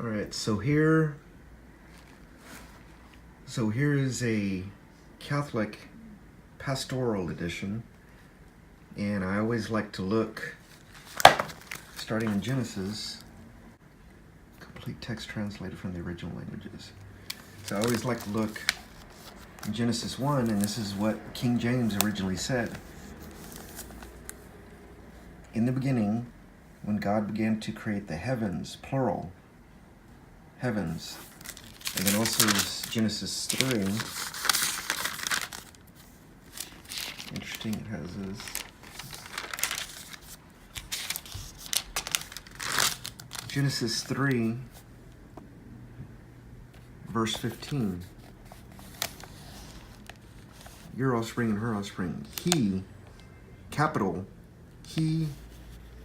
All right, so here is a Catholic pastoral edition, and I always like to look, starting in Genesis, complete text translated from the original languages. So I always like to look in Genesis 1, and this is what King James originally said. In the beginning, when God began to create the heavens, plural, heavens, and then also Genesis 3. Interesting, it has this. Genesis 3, verse 15. Your offspring and her offspring. He, capital, he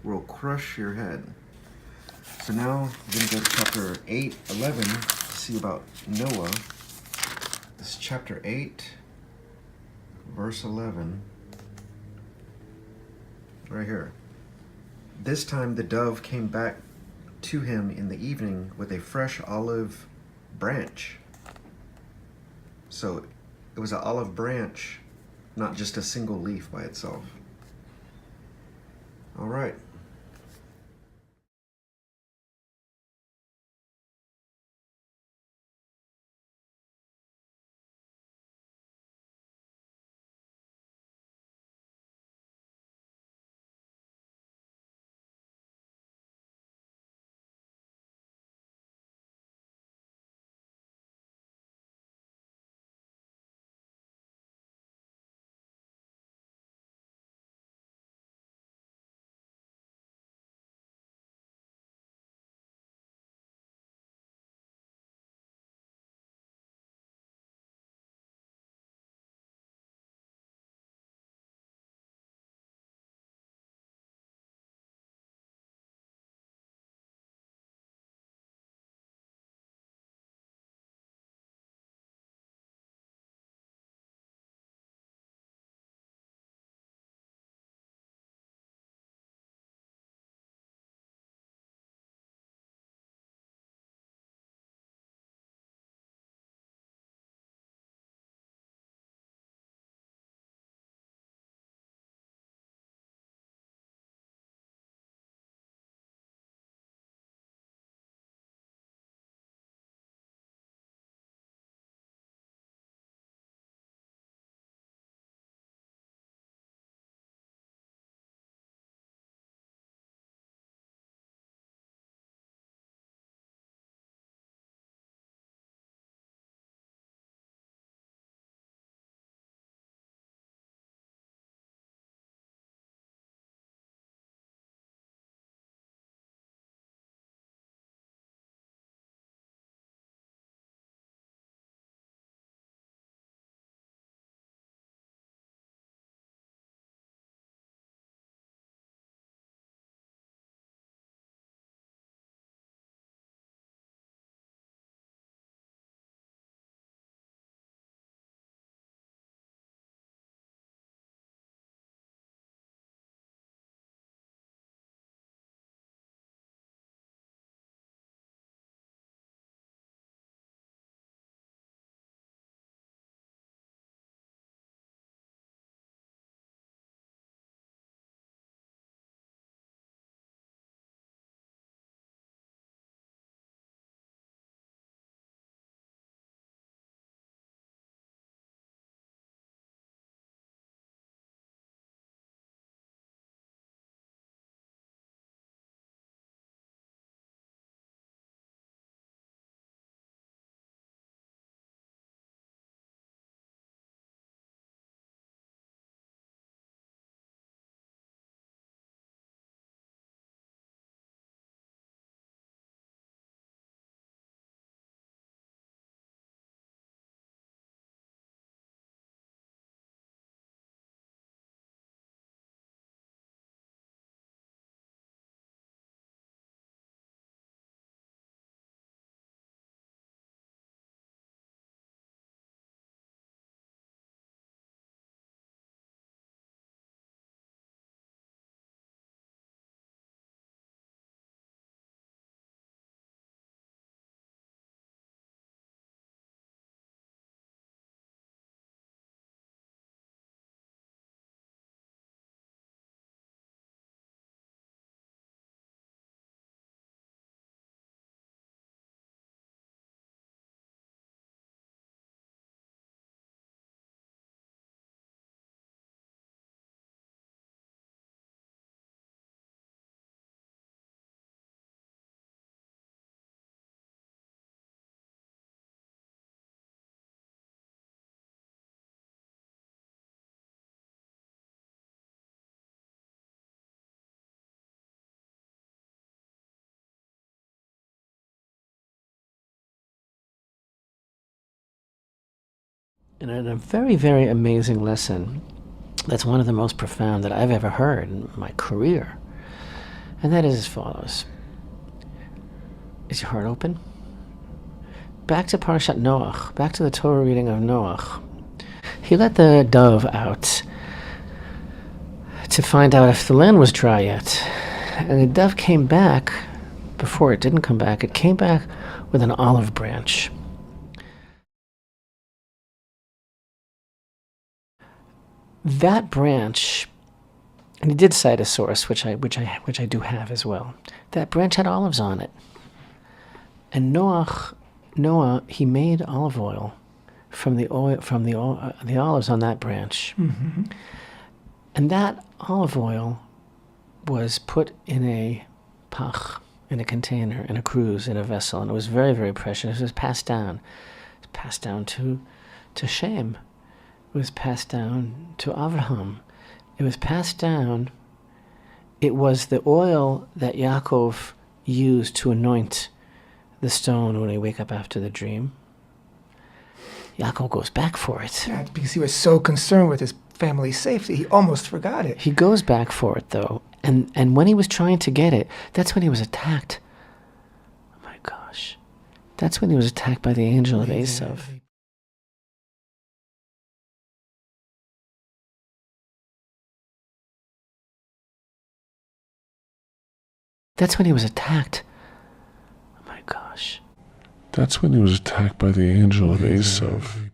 will crush your head. So now we're going to go to chapter 8, 11 to see about Noah. This is chapter 8, verse 11. Right here. This time the dove came back to him in the evening with a fresh olive branch. So it was an olive branch, not just a single leaf by itself. All right. And a very, very amazing lesson that's one of the most profound that I've ever heard in my career. And that is as follows. Is your heart open? Back to Parashat Noach, back to the Torah reading of Noach. He let the dove out to find out if the land was dry yet. And the dove came back, before it didn't come back, it came back with an olive branch. That branch, and he did cite a source, which I do have as well. That branch had olives on it. And Noah, he made olive oil from the olives on that branch. Mm-hmm. And that olive oil was put in a pach, in a container, in a cruse, in a vessel, and it was very, very precious. It was passed down. It was passed down to Shem. It was passed down to Avraham. It was passed down. It was the oil that Yaakov used to anoint the stone when he wake up after the dream. Yaakov goes back for it. Yeah, because he was so concerned with his family's safety, he almost forgot it. He goes back for it, though. And when he was trying to get it, that's when he was attacked. Oh my gosh. That's when he was attacked by the angel of Esav. That's when he was attacked. Oh my gosh. That's when he was attacked by the angel of Esav.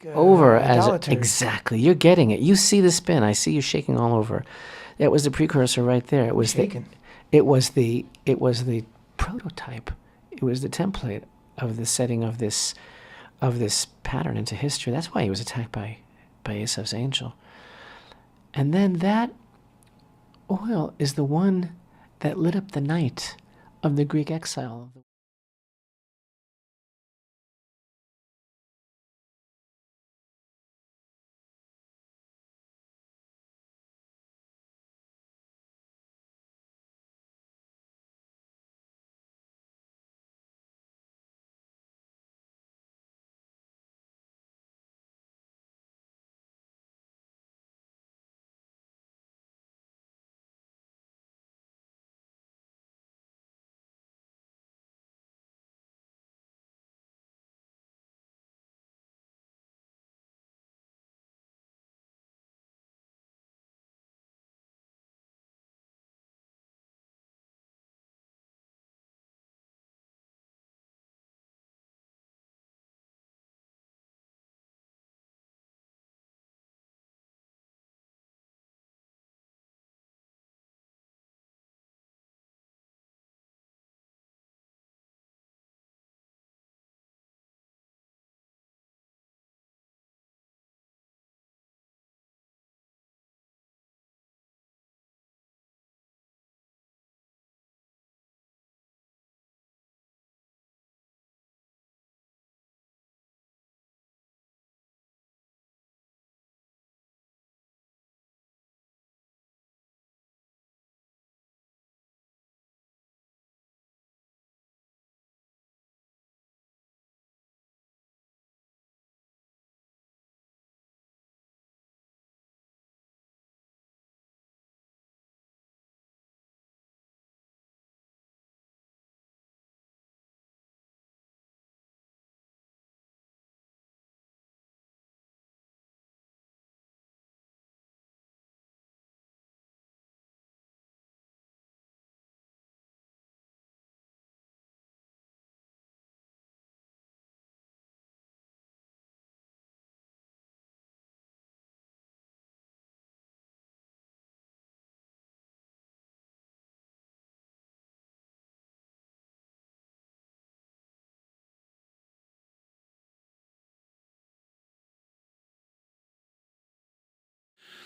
Over as Idolaters. exactly. You're getting it. You see the spin. I see you shaking all over. That was the precursor right there. It was Shaken. it was the prototype. It was the template of the setting of this pattern into history. That's why he was attacked by Esav's angel. And then that oil is the one that lit up the night of the Greek exile.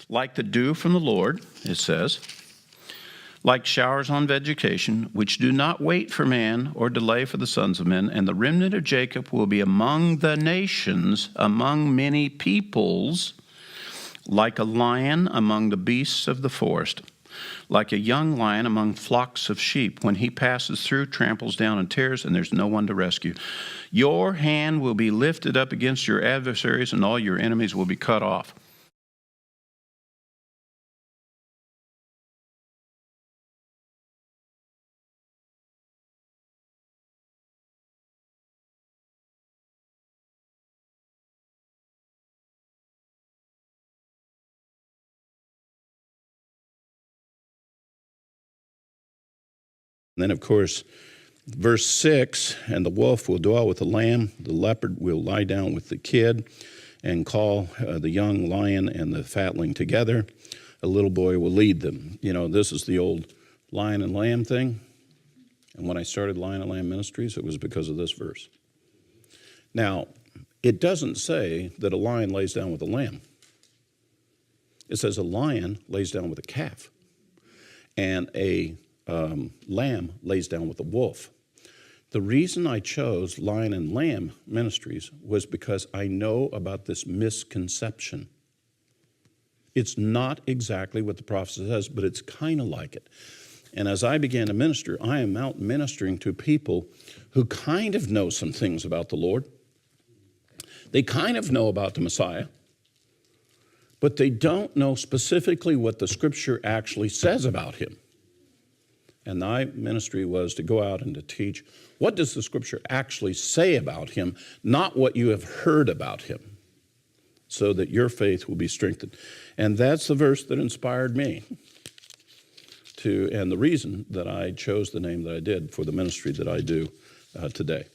Like the dew from the Lord, it says, like showers on vegetation, which do not wait for man or delay for the sons of men, and the remnant of Jacob will be among the nations, among many peoples, like a lion among the beasts of the forest. like a young lion among flocks of sheep. When he passes through, tramples down and tears, and there's no one to rescue. Your hand will be lifted up against your adversaries, and all your enemies will be cut off. And then, of course, verse 6, and the wolf will dwell with the lamb, the leopard will lie down with the kid, and call the young lion and the fatling together. A little boy will lead them. You know, this is the old lion and lamb thing. And when I started Lion and Lamb Ministries, it was because of this verse. Now, it doesn't say that a lion lays down with a lamb. It says a lion lays down with a calf, and a lamb lays down with a wolf. The reason I chose Lion and Lamb Ministries was because I know about this misconception. It's not exactly what the prophecy says, but it's kind of like it. And as I began to minister, I am out ministering to people who kind of know some things about the Lord. They kind of know about the Messiah, but they don't know specifically what the Scripture actually says about him. And my ministry was to go out and to teach, what does the Scripture actually say about him, not what you have heard about him, so that your faith will be strengthened. And that's the verse that inspired me and the reason that I chose the name that I did for the ministry that I do today.